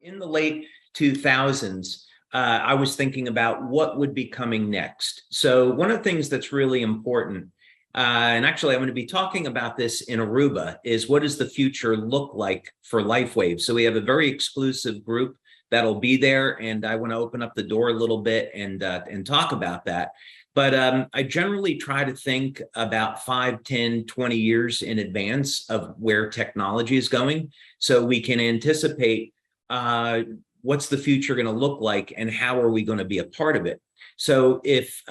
In the late 2000s, I was thinking about what would be coming next. So one of the things that's really important, and actually I'm going to be talking about this in Aruba, is what does the future look like for LifeWave? So we have a very exclusive group that'll be there, and I want to open up the door a little bit and talk about that. But I generally try to think about 5, 10, 20 years in advance of where technology is going, so we can anticipate what's the future going to look like and how are we going to be a part of it. So if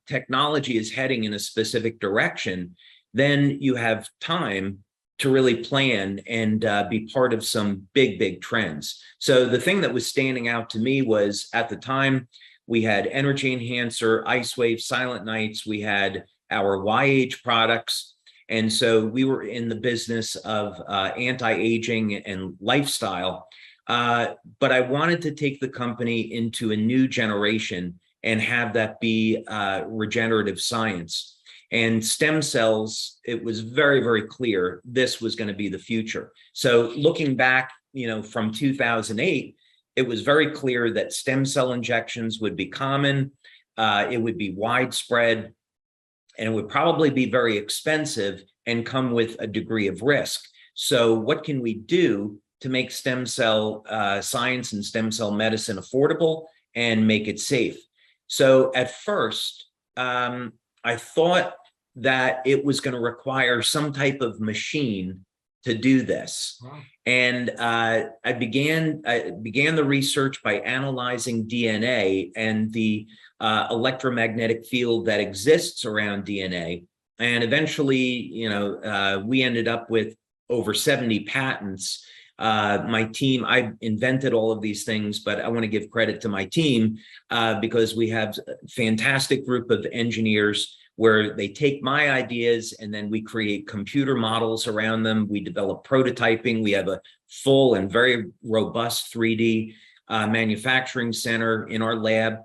technology is heading in a specific direction, then you have time to really plan and be part of some big trends. So the thing that was standing out to me was, at the time, we had Energy Enhancer, IceWave, Silent Nights, we had our YH products. And so we were in the business of anti-aging and lifestyle. But I wanted to take the company into a new generation and have that be regenerative science. And stem cells, it was very clear this was going to be the future. So looking back, from 2008, it was very clear that stem cell injections would be common, it would be widespread, and it would probably be very expensive and come with a degree of risk. So what can we do to make stem cell science and stem cell medicine affordable and make it safe? So at first, I thought that it was going to require some type of machine to do this. Wow. And I began the research by analyzing DNA and the electromagnetic field that exists around DNA. And eventually, we ended up with over 70 patents. My team, I invented all of these things, but I want to give credit to my team because we have a fantastic group of engineers where they take my ideas and then we create computer models around them. We develop prototyping. We have a full and very robust 3D manufacturing center in our lab.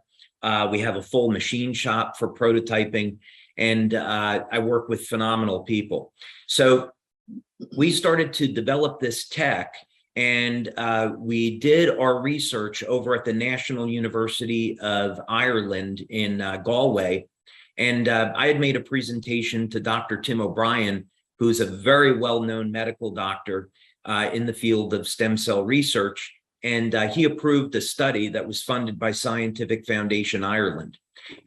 We have a full machine shop for prototyping, and I work with phenomenal people. So we started to develop this tech, and we did our research over at the National University of Ireland in Galway. And I had made a presentation to Dr. Tim O'Brien, who's a very well-known medical doctor in the field of stem cell research. And he approved a study that was funded by Scientific Foundation Ireland.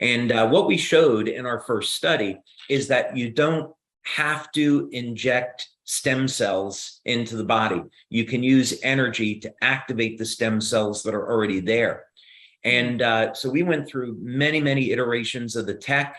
And what we showed in our first study is that you don't have to inject stem cells into the body. You can use energy to activate the stem cells that are already there. And so we went through many iterations of the tech.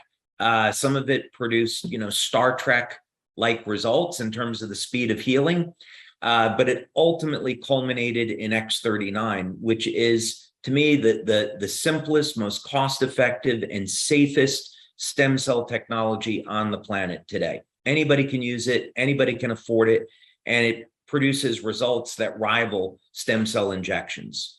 Some of it produced, Star Trek-like results in terms of the speed of healing. But it ultimately culminated in X39, which is, to me, the simplest, most cost-effective, and safest stem cell technology on the planet today. Anybody can use it, anybody can afford it, and it produces results that rival stem cell injections.